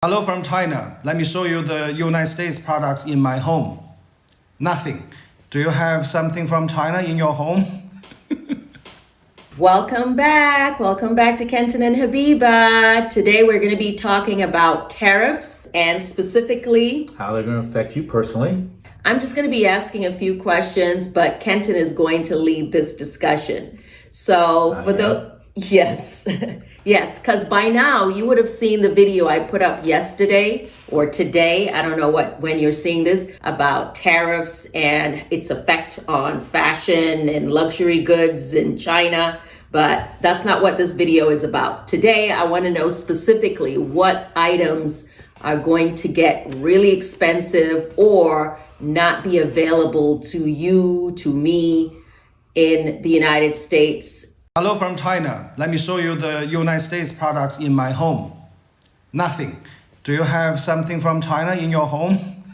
Hello from China. Let me show you the United States products in my home. Nothing. Do you have something from China in your home? Welcome back. Welcome back to Kenton and Habiba. Today we're going to be talking about tariffs and specifically how they're going to affect you personally. I'm just going to be asking a few questions, but Kenton is going to lead this discussion. So for the yes, yes, because by now you would have seen the video I put up yesterday or today. I don't know when you're seeing this about tariffs and its effect on fashion and luxury goods in China. But that's not what this video is about. Today, I want to know specifically what items are going to get really expensive or not be available to you, to me in the United States. Hello from China. Let me show you the United States products in my home. Nothing. Do you have something from China in your home?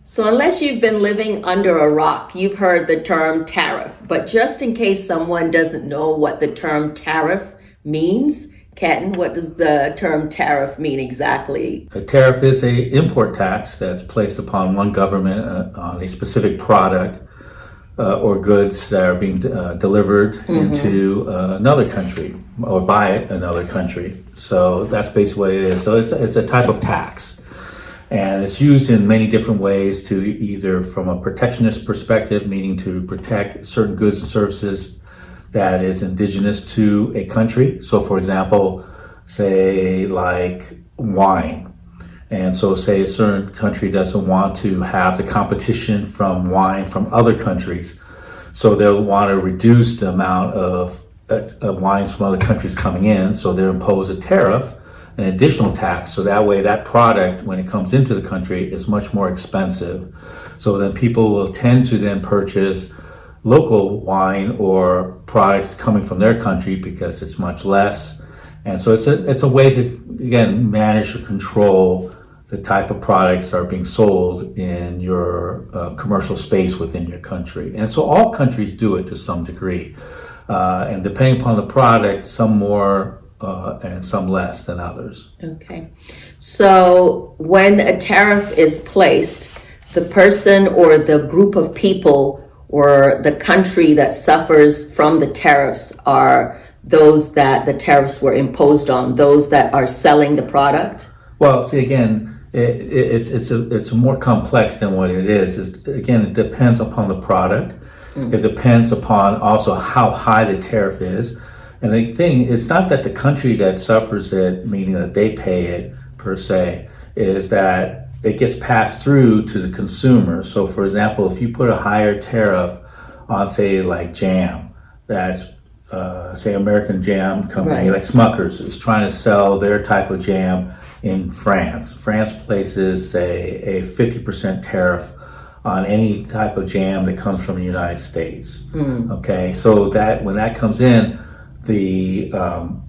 So unless you've been living under a rock, you've heard the term tariff. But just in case someone doesn't know what the term tariff means, Kenton, what does the term tariff mean exactly? A tariff is an import tax that's placed upon one government on a specific product or goods that are being delivered into another country or by another country. So that's basically what it is. So it's a type of tax. And it's used in many different ways to either from a protectionist perspective, meaning to protect certain goods and services that is indigenous to a country. So for example, say like wine. And so say a certain country doesn't want to have the competition from wine from other countries. So they'll want to reduce the amount of wines from other countries coming in. So they'll impose a tariff, an additional tax. So that way that product, when it comes into the country, is much more expensive. So then people will tend to then purchase local wine or products coming from their country because it's much less. And so it's a way to, again, manage or control the type of products that are being sold in your commercial space within your country. And so all countries do it to some degree. And depending upon the product, some more and some less than others. Okay. So when a tariff is placed, the person or the group of people or the country that suffers from the tariffs are those that the tariffs were imposed on, those that are selling the product? Well, see, again, it's more complex than what it is. Again, it depends upon the product. It depends upon also how high the tariff is. And the thing, it's not that the country that suffers it, meaning that they pay it per se, is that it gets passed through to the consumer. So for example, if you put a higher tariff on, say, like jam, that's say American Jam Company, like Smuckers, is trying to sell their type of jam in France. France places, say, a 50% tariff on any type of jam that comes from the United States. Okay, so that when that comes in, the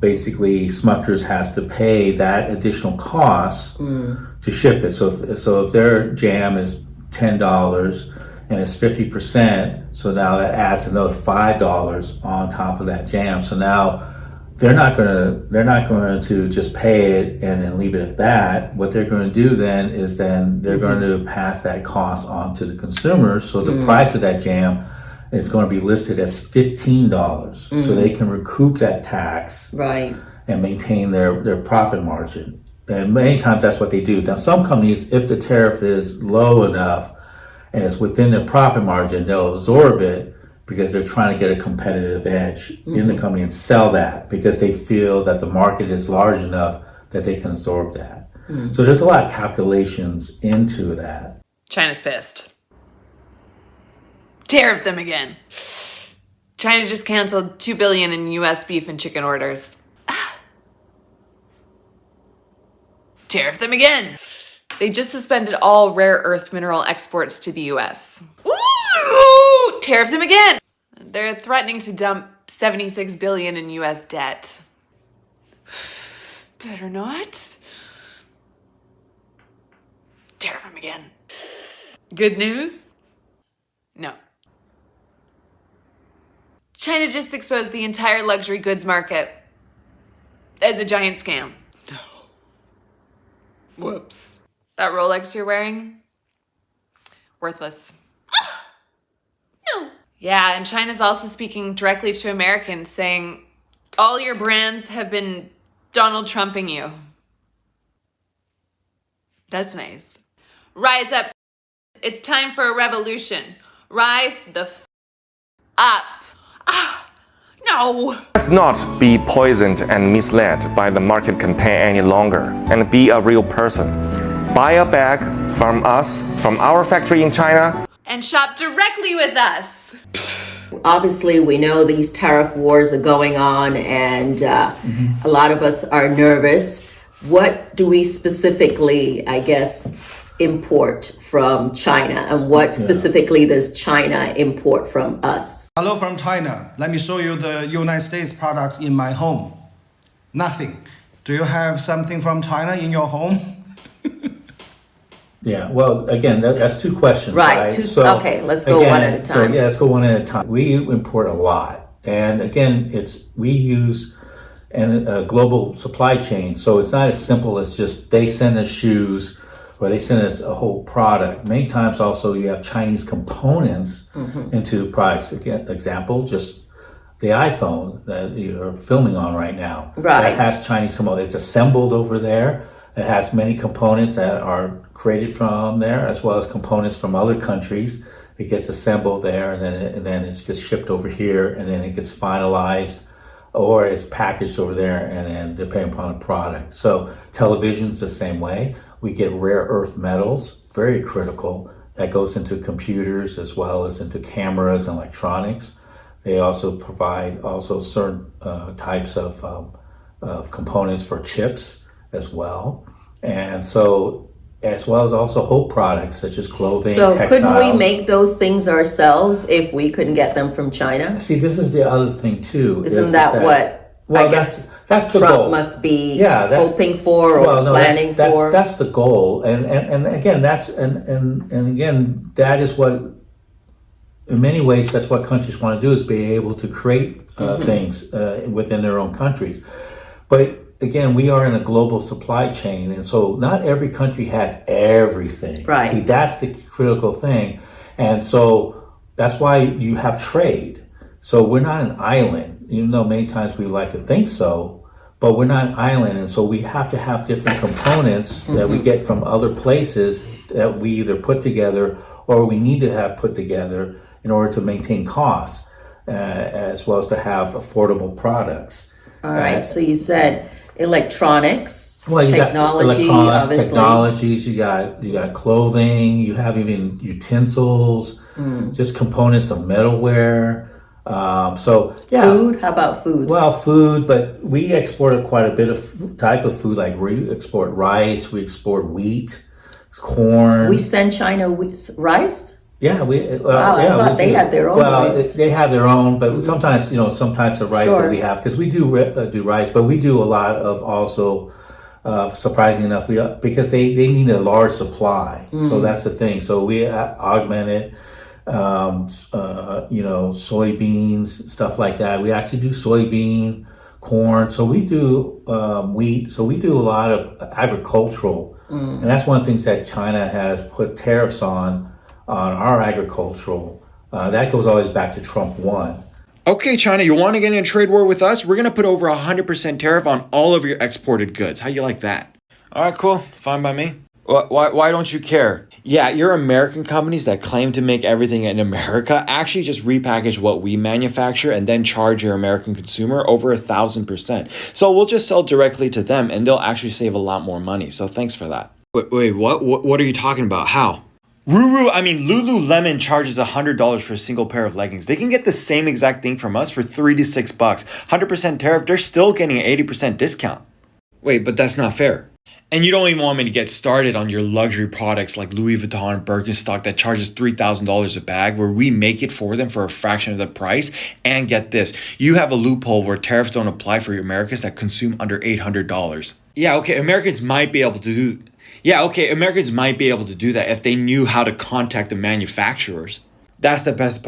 basically Smuckers has to pay that additional cost to ship it. So if their jam is $10 and it's 50%, so now that adds another $5 on top of that jam. So now they're not going to just pay it and then leave it at that. What they're going to do then is they're going to pass that cost on to the consumer. So the price of that jam is going to be listed as $15, so they can recoup that tax and maintain their profit margin. And many times that's what they do. Now some companies, if the tariff is low enough and it's within their profit margin, they'll absorb it because they're trying to get a competitive edge in the company and sell that because they feel that the market is large enough that they can absorb that. So there's a lot of calculations into that. China's pissed. Tariff them again. China just canceled $2 billion in U.S. beef and chicken orders. Tariff them again. They just suspended all rare earth mineral exports to the U.S. Ooh, tariff them again. They're threatening to dump $76 billion in U.S. debt. Better not. Tariff them again. Good news? No. China just exposed the entire luxury goods market as a giant scam. Whoops. That Rolex you're wearing? Worthless. No. Yeah, and China's also speaking directly to Americans, saying, all your brands have been Donald Trumping you. That's nice. Rise up. It's time for a revolution. Rise the up. No. Let's not be poisoned and misled by the market campaign any longer and be a real person. Buy a bag from us, from our factory in China. And shop directly with us. Obviously, we know these tariff wars are going on, and a lot of us are nervous. What do we specifically, I guess, import from China, and what specifically does China import from us? Hello from China. Let me show you the United States products in my home. Nothing. Do you have something from China in your home? Yeah, well, again, that's two questions, Right. right? Okay, let's go one at a time. So, let's go one at a time. We import a lot. And again, we use a global supply chain. So it's not as simple as just they send us shoes or they send us a whole product. Many times also you have Chinese components into products. Again, example, just the iPhone that you're filming on right now. Right. That has Chinese components. It's assembled over there. It has many components that are created from there, as well as components from other countries. It gets assembled there, and then it gets shipped over here, and then it gets finalized, or it's packaged over there, and then depending upon the product. So television's the same way. We get rare earth metals, very critical. That goes into computers as well as into cameras and electronics. They also provide certain types of components for chips as well. And so, as well as also whole products such as clothing, So textiles. couldn't we make those things ourselves if we couldn't get them from China? See, this is the other thing too. Isn't that what Well, I guess that's the Trump goal. must be that's- hoping for or planning for? That's the goal, and again, again, that is what, in many ways, that's what countries want to do, is be able to create things within their own countries. But again, we are in a global supply chain, and so not every country has everything. Right. See, that's the critical thing, and so that's why you have trade. So we're not an island, even though many times we like to think so, but we're not an island, and so we have to have different components that we get from other places that we either put together or we need to have put together in order to maintain costs, as well as to have affordable products. All right, so you said electronics, Well, you technology, got electronics, obviously. technologies. You got clothing. You have even utensils, just components of metalware. So yeah. Food? How about food? Well, food, but we export quite a bit of type of food. Like we export rice, we export wheat, corn. We send China rice? Yeah, Wow, I thought they had their own rice. They have their own, but sometimes, some types of rice that we have, because we do rice, but we do a lot of also, surprisingly enough, because they need a large supply. So that's the thing. So we augment it, soybeans, stuff like that. We actually do soybean, corn. So we do wheat. So we do a lot of agricultural. And that's one of the things that China has put tariffs on our agricultural. That goes always back to Trump 1. Okay, China, you want to get in a trade war with us? We're going to put over 100% tariff on all of your exported goods. How you like that? All right, cool. Fine by me. Why don't you care? Yeah, your American companies that claim to make everything in America actually just repackage what we manufacture and then charge your American consumer over 1,000%. So we'll just sell directly to them and they'll actually save a lot more money. So thanks for that. Wait, what? What are you talking about? How? Lululemon charges $100 for a single pair of leggings. They can get the same exact thing from us for $3 to $6. 100% tariff, they're still getting an 80% discount. Wait, but that's not fair. And you don't even want me to get started on your luxury products like Louis Vuitton and Birkenstock that charges $3,000 a bag, where we make it for them for a fraction of the price. And get this, you have a loophole where tariffs don't apply for your Americans that consume under $800. Americans might be able to do that if they knew how to contact the manufacturers. That's the best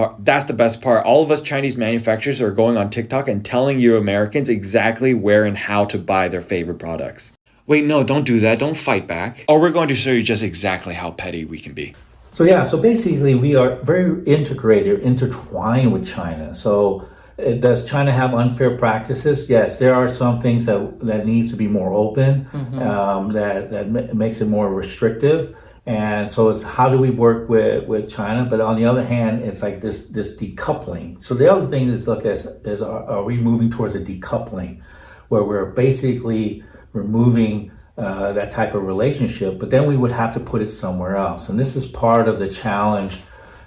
part. All of us Chinese manufacturers are going on TikTok and telling you Americans exactly where and how to buy their favorite products. Wait, no, don't do that. Don't fight back. Or we're going to show you just exactly how petty we can be. So yeah, so basically we are very integrated, intertwined with China. So does China have unfair practices? Yes, there are some things that needs to be more open, that makes it more restrictive. And so it's how do we work with China? But on the other hand, it's like this decoupling. So the other thing is look is are we moving towards a decoupling where we're basically removing that type of relationship, but then we would have to put it somewhere else. And this is part of the challenge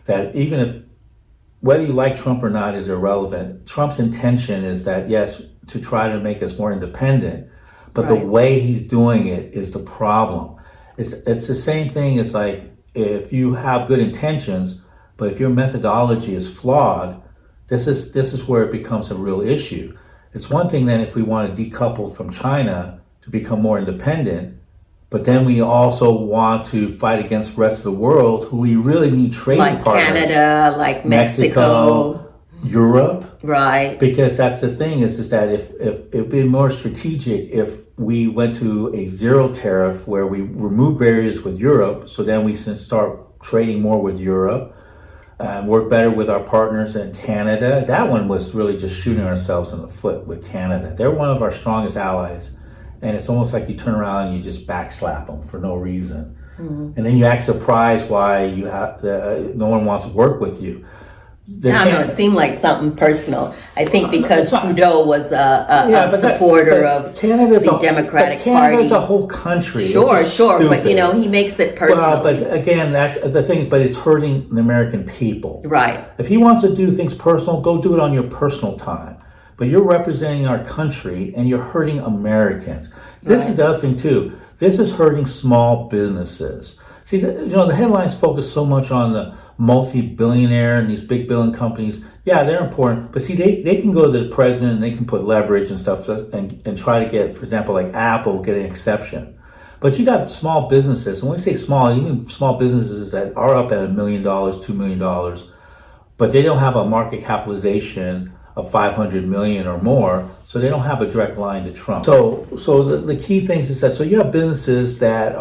that even if whether you like Trump or not is irrelevant. Trump's intention is that, yes, to try to make us more independent, but the way he's doing it is the problem. It's the same thing as like if you have good intentions, but if your methodology is flawed, this is where it becomes a real issue. It's one thing then if we want to decouple from China to become more independent, but then we also want to fight against the rest of the world who we really need trading like partners. Canada, like Mexico, Europe. right? Because that's the thing is that if it'd be more strategic if we went to a zero tariff where we remove barriers with Europe, so then we can start trading more with Europe and work better with our partners in Canada. That one was really just shooting ourselves in the foot with Canada. They're one of our strongest allies. And it's almost like you turn around and you just backslap them for no reason. And then you act surprised why you have no one wants to work with you. I don't know, it seemed like something personal. I think because Trudeau was a supporter of Canada's the Democratic Party. Canada's a whole country. Sure, but stupid. he makes it personal. Well, but again, that's the thing, but it's hurting the American people. Right. If he wants to do things personal, go do it on your personal time. But you're representing our country and you're hurting Americans. This is the other thing too. This is hurting small businesses. See, the headlines focus so much on the multi-billionaire and these big billion companies. Yeah, they're important. But see, they can go to the president and they can put leverage and stuff and try to get, for example, like Apple, get an exception. But you got small businesses. And when we say small, even small businesses that are up at $1 million, $2 million, but they don't have a market capitalization of 500 million or more, so they don't have a direct line to Trump. So the key things is that you have businesses that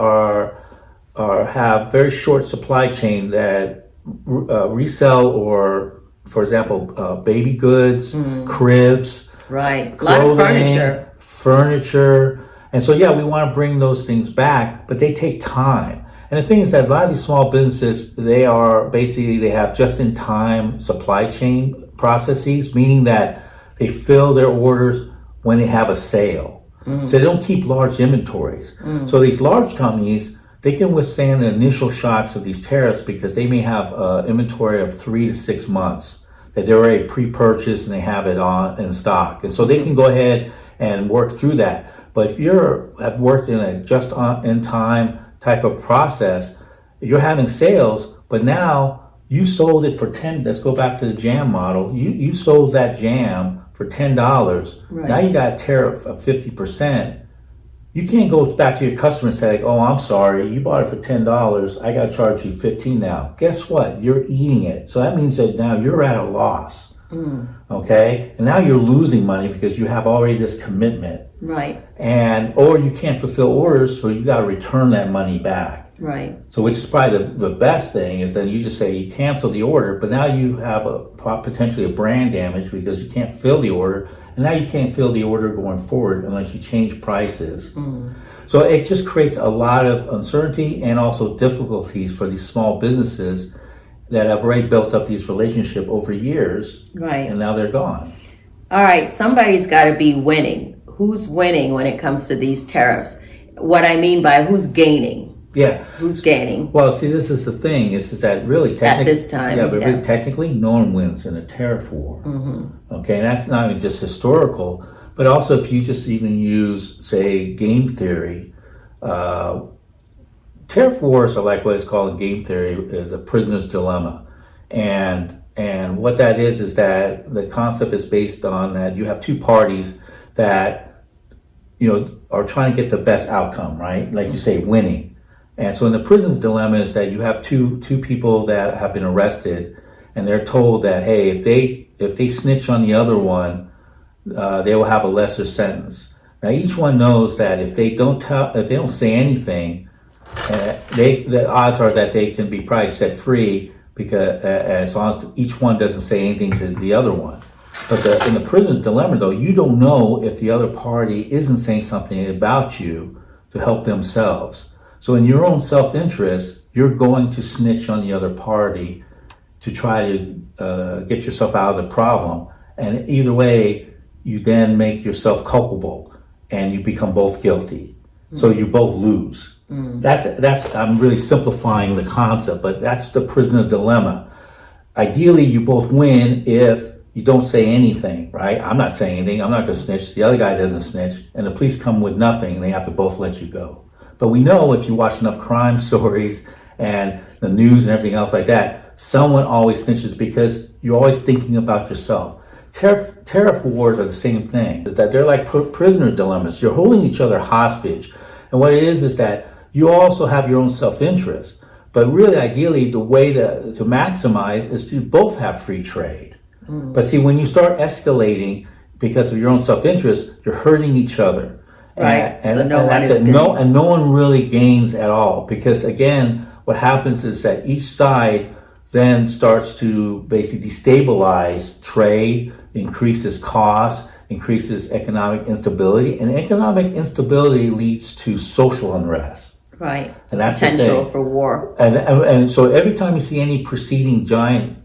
have very short supply chain that resell or, for example, baby goods, cribs, right, clothing, a lot of furniture, and so we want to bring those things back, but they take time. And the thing is that a lot of these small businesses, they have just-in-time supply chain processes, meaning that they fill their orders when they have a sale. So they don't keep large inventories. So these large companies, they can withstand the initial shocks of these tariffs because they may have inventory of 3 to 6 months that they're already pre-purchased and they have it in stock. And so they can go ahead and work through that. But if have worked in a just-in-time type of process, you're having sales, but now you sold it for let's go back to the jam model. You sold that jam for $10. Right. Now you got a tariff of 50%. You can't go back to your customer and say, oh, I'm sorry, you bought it for $10. I got to charge you $15 now. Guess what? You're eating it. So that means that now you're at a loss. Okay? And now you're losing money because you have already this commitment. Right. Or you can't fulfill orders, so you got to return that money back. Right. So which is probably the best thing is then you just say you cancel the order, but now you have potentially a brand damage because you can't fill the order, and now you can't fill the order going forward unless you change prices. So it just creates a lot of uncertainty and also difficulties for these small businesses that have already built up these relationships over years, Right. and now they're gone. All right, somebody's got to be winning. Who's winning when it comes to these tariffs? What I mean by who's gaining? Yeah. Who's gaining? Well, see, this is the thing. Is that really At this time, Yeah, but really technically, no one wins in a tariff war. Okay, and that's not even just historical, but also if you just even use, say, game theory. Tariff wars are like what is called in game theory is a prisoner's dilemma, and what that is that the concept is based on that you have two parties that are trying to get the best outcome, right? Like you say, winning. And so in the prison's dilemma is that you have two people that have been arrested, and they're told that, hey, if they snitch on the other one, they will have a lesser sentence. Now each one knows that if they don't say anything, the odds are that they can be probably set free because as long as each one doesn't say anything to the other one. But in the prisoner's dilemma, though, you don't know if the other party isn't saying something about you to help themselves. So in your own self-interest, you're going to snitch on the other party to try to get yourself out of the problem. And either way, you then make yourself culpable and you become both guilty. So you both lose. That's I'm really simplifying the concept, but that's the prisoner dilemma. Ideally, you both win if you don't say anything, right? I'm not saying anything. I'm not going to snitch. The other guy doesn't snitch. And the police come with nothing and they have to both let you go. But we know if you watch enough crime stories and the news and everything else like that, someone always snitches because you're always thinking about yourself. Tariff wars are the same thing. Is that they're like prisoner dilemmas. You're holding each other hostage. And what it is that you also have your own self-interest. But really, ideally, the way to maximize is to both have free trade. But see, when you start escalating because of your own self-interest, you're hurting each other. Right. And So no one is and no one really gains at all. Because again, what happens is that each side then starts to basically destabilize trade, increases costs, increases economic instability. And economic instability leads to social unrest. Right. And that's the Potential thing. for war. And so every time you see any preceding giant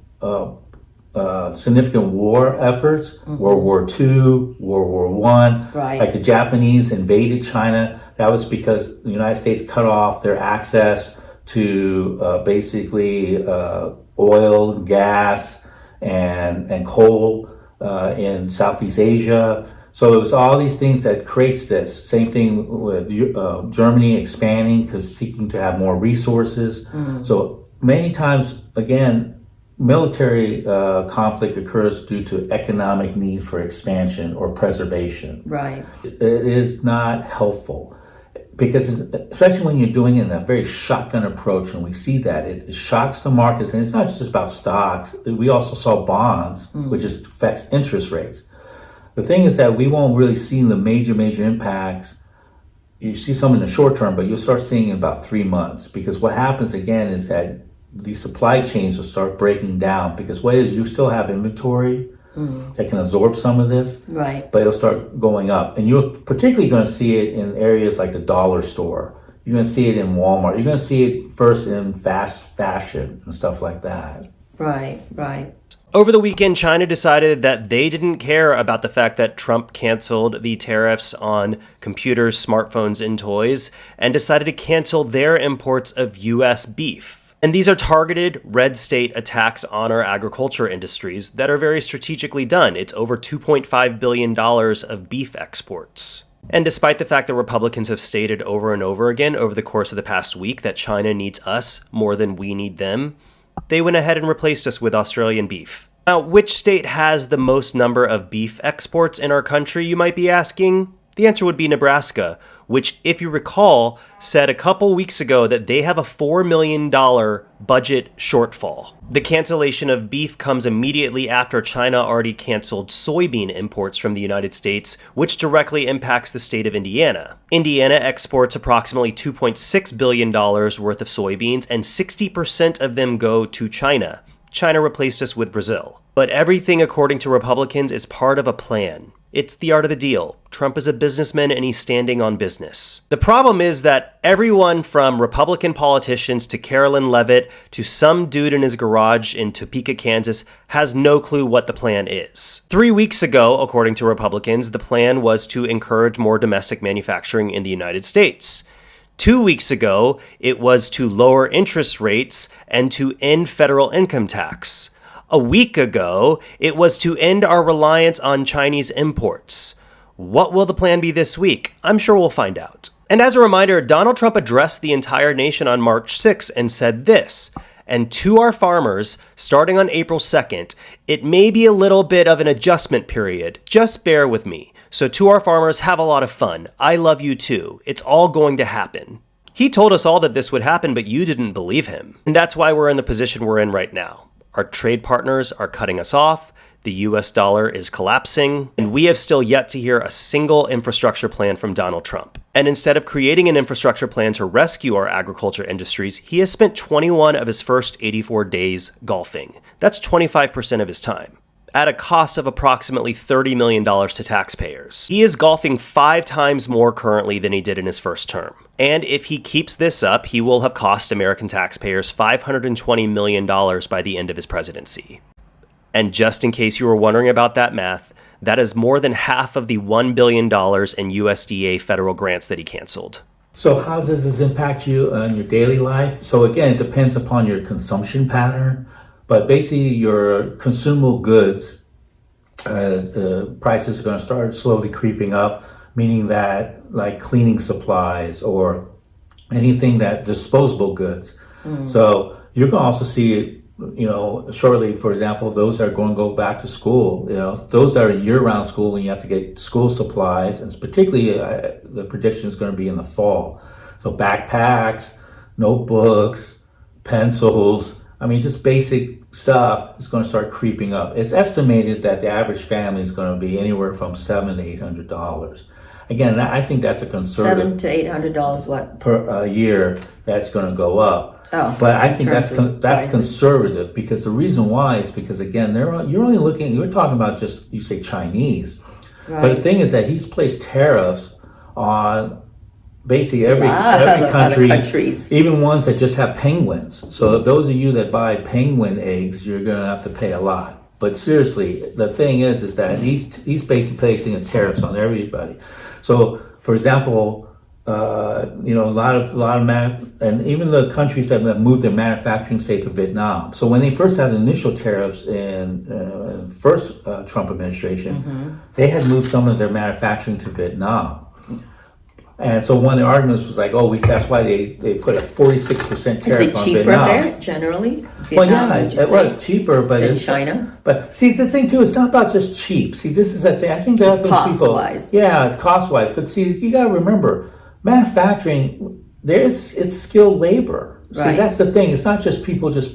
significant war efforts, World War II, World War I, Right. like the Japanese invaded China, that was because the United States cut off their access to basically oil, gas, and coal in Southeast Asia. So it was all these things that creates this. Same thing with Germany expanding because seeking to have more resources. So many times, again, military conflict occurs due to economic need for expansion or preservation. Right. It is not helpful because especially when you're doing it in a very shotgun approach, and we see that it shocks the markets, and it's not just about stocks. We also saw bonds, which just affects interest rates. The thing is that we won't really see the major impacts. You see some in the short term, but you'll start seeing in about 3 months, because what happens again is that the supply chains will start breaking down, because what is you still have inventory that can absorb some of this, Right. but it'll start going up. And you're particularly going to see it in areas like the dollar store. You're going to see it in Walmart. You're going to see it first in fast fashion and stuff like that. Right. Right. Over the weekend, China decided that they didn't care about the fact that Trump canceled the tariffs on computers, smartphones, and toys, and decided to cancel their imports of U.S. beef. And these are targeted red state attacks on our agriculture industries that are very strategically done. It's over $2.5 billion of beef exports. And despite the fact that Republicans have stated over and over again over the course of the past week that China needs us more than we need them, they went ahead and replaced us with Australian beef. Now, which state has the most number of beef exports in our country, you might be asking? The answer would be Nebraska, which, if you recall, said a couple weeks ago that they have a $4 million budget shortfall. The cancellation of beef comes immediately after China already canceled soybean imports from the United States, which directly impacts the state of Indiana. Indiana exports approximately $2.6 billion worth of soybeans, and 60% of them go to China. China replaced us with Brazil. But everything, according to Republicans, is part of a plan. It's the art of the deal. Trump is a businessman and he's standing on business. The problem is that everyone from Republican politicians to Carolyn Levitt to some dude in his garage in Topeka, Kansas, has no clue what the plan is. 3 weeks ago, according to Republicans, the plan was to encourage more domestic manufacturing in the United States. 2 weeks ago, it was to lower interest rates and to end federal income tax. A week ago, it was to end our reliance on Chinese imports. What will the plan be this week? I'm sure we'll find out. And as a reminder, Donald Trump addressed the entire nation on March 6th and said this, and to our farmers, starting on April 2nd, it may be a little bit of an adjustment period. Just bear with me. So to our farmers, have a lot of fun. I love you too. It's all going to happen. He told us all that this would happen, but you didn't believe him. And that's why we're in the position we're in right now. Our trade partners are cutting us off. The US dollar is collapsing, and we have still yet to hear a single infrastructure plan from Donald Trump. And instead of creating an infrastructure plan to rescue our agriculture industries, he has spent 21 of his first 84 days golfing. That's 25% of his time, at a cost of approximately $30 million to taxpayers. He is golfing 5 times more currently than he did in his first term. And if he keeps this up, he will have cost American taxpayers $520 million by the end of his presidency. And just in case you were wondering about that math, that is more than half of the $1 billion in USDA federal grants that he canceled. So how does this impact you on your daily life? So again, it depends upon your consumption pattern, but basically your consumable goods prices are going to start slowly creeping up, meaning that like cleaning supplies or anything that disposable goods. So you can also see it, shortly, for example, those that are going to go back to school, those that are year-round school when you have to get school supplies, and particularly the prediction is going to be in the fall. So backpacks, notebooks, pencils, just basic stuff is going to start creeping up. It's estimated that the average family is going to be anywhere from $700 to $800. Again, I think that's a conservative. $700 to $800 what? Per year, that's going to go up. Oh, But I think that's prices. conservative, because the reason why is because, again, you're talking about just, you say Chinese. Right. But the thing is that he's placed tariffs on basically every Other country, countries. even ones that just have penguins. So if those of you that buy penguin eggs, you're going to have to pay a lot. But seriously, the thing is that he's basically placing a tariffs on everybody. So, for example, a lot of and even the countries that have moved their manufacturing, say, to Vietnam. So when they first had initial tariffs in first Trump administration, they had moved some of their manufacturing to Vietnam. And so one of the arguments was like, that's why they put a 46% tariff Is it on cheaper Vietnam. there generally? Well, Vietnam, yeah, would you it say, was cheaper, but than China? But see, the thing too, it's not about just cheap. See, this is that thing. I think the other thing Cost-wise. cost-wise. But see, you got to remember, manufacturing, it's skilled labor. See, Right. that's the thing. It's not just people just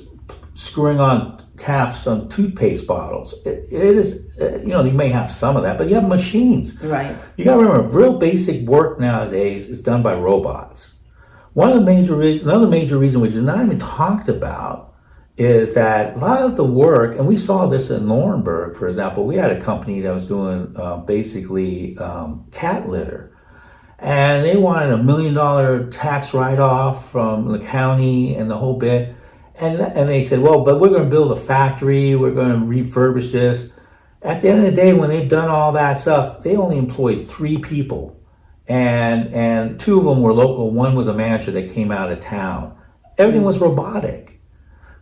screwing on caps on toothpaste bottles. It is, you may have some of that, but you have machines. Right. You got to remember, real basic work nowadays is done by robots. Another major reason, which is not even talked about, is that a lot of the work, and we saw this in Laurinburg, for example, we had a company that was doing cat litter. And they wanted $1 million tax write-off from the county and the whole bit. And they said, well, but we're going to build a factory, we're going to refurbish this. At the end of the day, when they've done all that stuff, they only employed 3 people. And 2 of them were local, 1 was a manager that came out of town. Everything was robotic.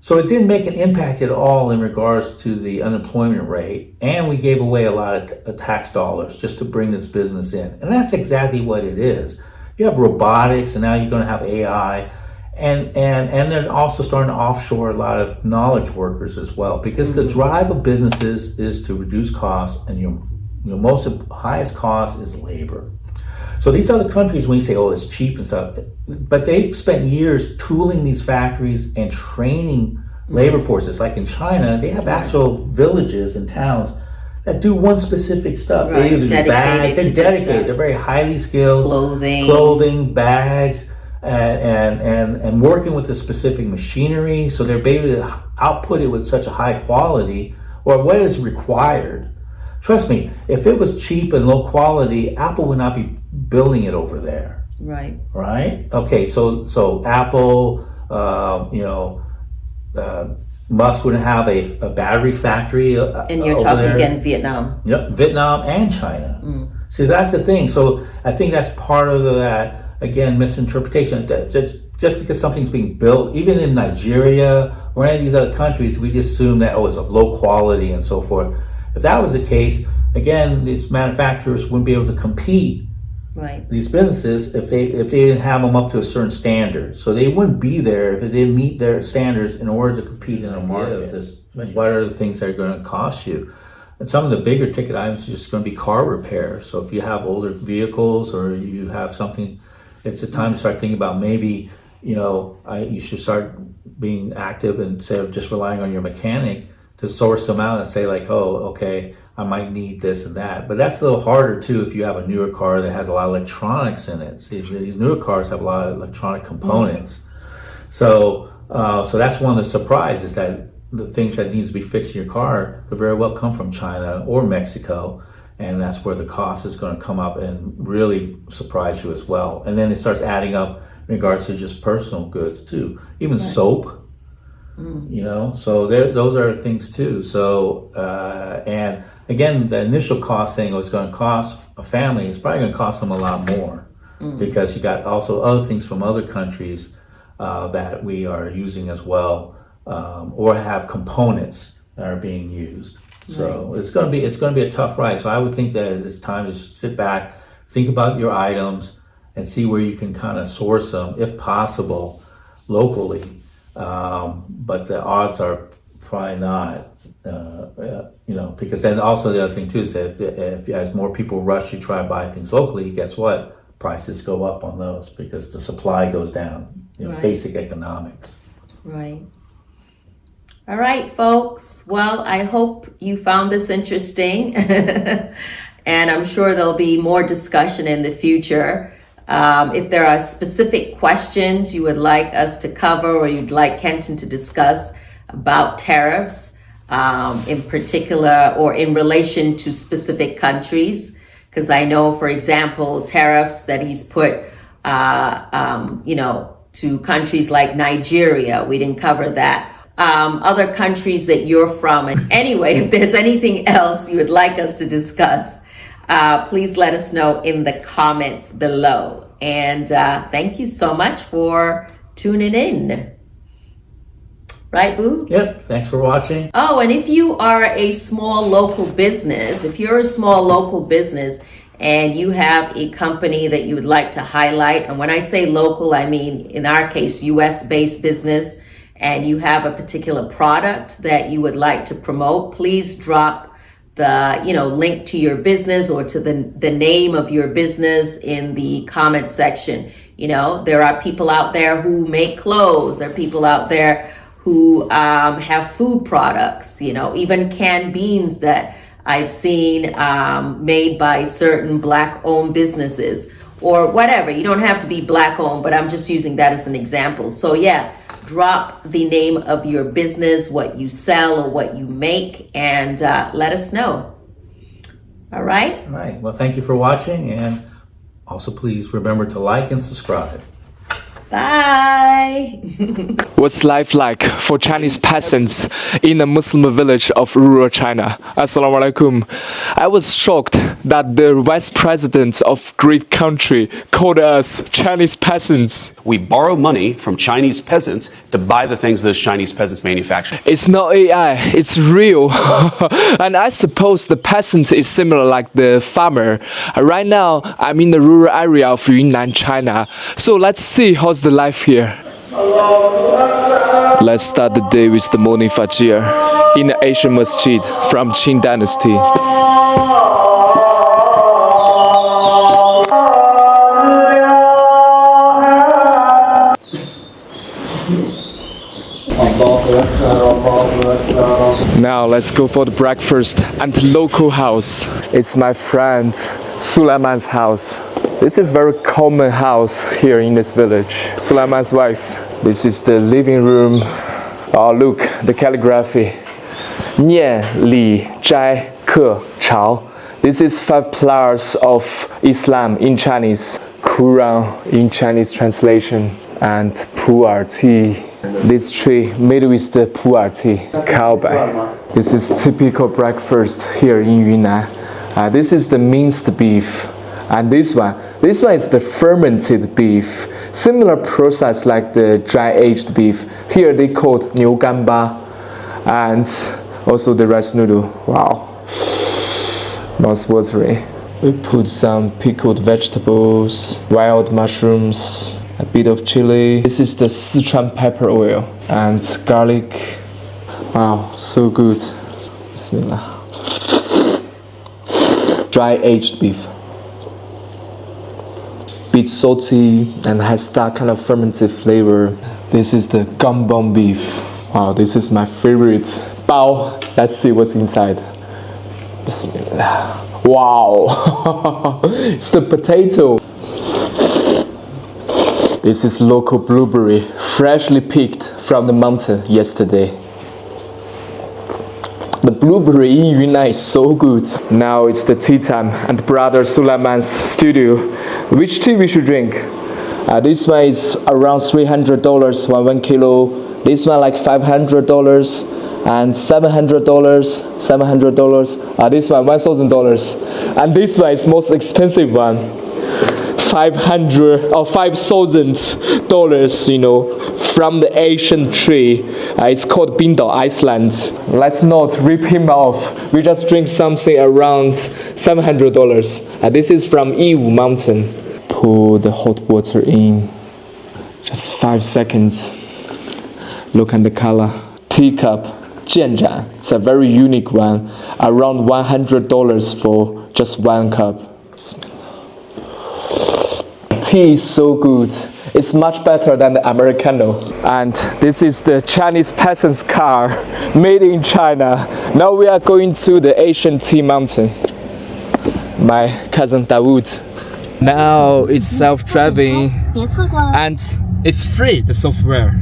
So it didn't make an impact at all in regards to the unemployment rate. And we gave away a lot of tax dollars just to bring this business in. And that's exactly what it is. You have robotics, and now you're going to have AI. And they're also starting to offshore a lot of knowledge workers as well, because the drive of businesses is to reduce costs, and your highest cost is labor. So these other countries, when you say, it's cheap and stuff, but they've spent years tooling these factories and training labor forces. Like in China, they have actual villages and towns that do one specific stuff. Right. They either do Dedicated bags, to they're just dedicated, that. they're very highly skilled. Clothing. Bags, and working with a specific machinery. So they're able to output it with such a high quality, or what is required. Trust me, if it was cheap and low quality, Apple would not be building it over there. Right. Right? Okay, so Apple, Musk wouldn't have a battery factory. And you're over talking there. again Vietnam. Yep, Vietnam and China. See, that's the thing. So I think that's part of that, again, misinterpretation. That just because something's being built, even in Nigeria or any of these other countries, we just assume that, it's of low quality and so forth. If that was the case, again, these manufacturers wouldn't be able to compete, Right. these businesses, if they didn't have them up to a certain standard. So they wouldn't be there if they didn't meet their standards in order to compete in a market. What are the things that are going to cost you? And some of the bigger ticket items are just going to be car repair. So if you have older vehicles or you have something, it's a time to start thinking about maybe, you should start being active instead of just relying on your mechanic to source them out and say like, oh, okay, I might need this and that. But that's a little harder too if you have a newer car that has a lot of electronics in it. See, these newer cars have a lot of electronic components. So that's one of the surprises, that the things that needs to be fixed in your car could very well come from China or Mexico. And that's where the cost is going to come up and really surprise you as well. And then it starts adding up in regards to just personal goods too, even soap. You know, so those are things too. So and again, the initial cost thing was going to cost a family. It's probably going to cost them a lot more because you got also other things from other countries that we are using as well, or have components that are being used. So it's going to be a tough ride. So I would think that it's time to just sit back, think about your items, and see where you can kind of source them, if possible, locally. But the odds are probably not, you know, because then also the other thing too is that if as more people rush to try and buy things locally, guess what? Prices go up on those because the supply goes down. You know, basic economics. Right. All right, folks. Well, I hope you found this interesting. And I'm sure there'll be more discussion in the future. If there are specific questions you would like us to cover or you'd like Kenton to discuss about tariffs in particular or in relation to specific countries, because I know, for example, tariffs that he's put, you know, to countries like Nigeria, we didn't cover that. Other countries that you're from. And anyway, if there's anything else you would like us to discuss, please let us know in the comments below. And thank you so much for tuning in. Right, Boo? Yep, thanks for watching. Oh, and if you are a small local business, and you have a company that you would like to highlight, and when I say local, I mean, in our case, US-based business, and you have a particular product that you would like to promote, please drop the link to your business or to the name of your business in the comment section. You know, there are people out there who make clothes. There are people out there who have food products, you know, even canned beans that I've seen made by certain Black-owned businesses or whatever. You don't have to be Black-owned, but I'm just using that as an example. So yeah, drop the name of your business, what you sell or what you make, and let us know. All right? All right. Well, thank you for watching, and also please remember to like and subscribe. Bye. What's life like for Chinese peasants in a Muslim village of rural China? Assalamu alaikum. I was shocked that the vice president of great country called us Chinese peasants. We borrow money from Chinese peasants to buy the things those Chinese peasants manufacture. It's not AI, it's real. And I suppose the peasant is similar like the farmer. Right now, I'm in the rural area of Yunnan, China. So let's see how's the life here. Let's start the day with the morning fajr in the Asian masjid from Qing Dynasty. Now let's go for the breakfast at the local house. It's my friend Sulaiman's house. This is very common house here in this village. Sulaiman's wife. This is the living room. Oh, look, the calligraphy. 念礼斋课朝. This is 5 pillars of Islam in Chinese. Quran in Chinese translation. And pu'er. This tree made with the pu'er, cowbell. This is typical breakfast here in Yunnan. This is the minced beef. And this one is the fermented beef. Similar process like the dry aged beef. Here they called 牛干巴. And also the rice noodle. Wow. Mouth-watering. We put some pickled vegetables, wild mushrooms, a bit of chili. This is the Sichuan pepper oil and garlic. Wow, so good. Bismillah. Dry aged beef. Bit salty and has that kind of fermented flavor. This is the gumbong beef. Wow, this is my favorite bao. Let's see what's inside. Bismillah. Wow, it's the potato. This is local blueberry, freshly picked from the mountain yesterday. The blueberry in Yunnan is so good. Now it's the tea time and brother Sulaiman's studio. Which tea we should drink? This one is around $300 one kilo. This one like $500 and $700. This one $1,000, and this one is most expensive one. $500 or $5,000, you know, from the Asian tree. It's called Bindal, Iceland. Let's not rip him off. We just drink something around $700. This is from Yiwu Mountain. Pour the hot water in. Just 5 seconds. Look at the color. Teacup, Jianzhan. It's a very unique one. Around $100 for just 1 cup. Tea is so good. It's much better than the Americano. And this is the Chinese peasant's car, made in China. Now we are going to the Asian tea mountain. My cousin Dawood. Now it's self-driving and it's free, the software.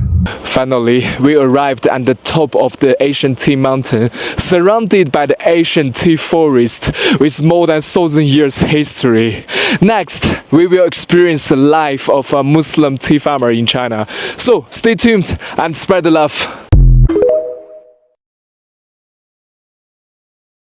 Finally, we arrived at the top of the Asian tea mountain, surrounded by the Asian tea forest with more than 1,000 years history. Next, we will experience the life of a Muslim tea farmer in China. So stay tuned and spread the love.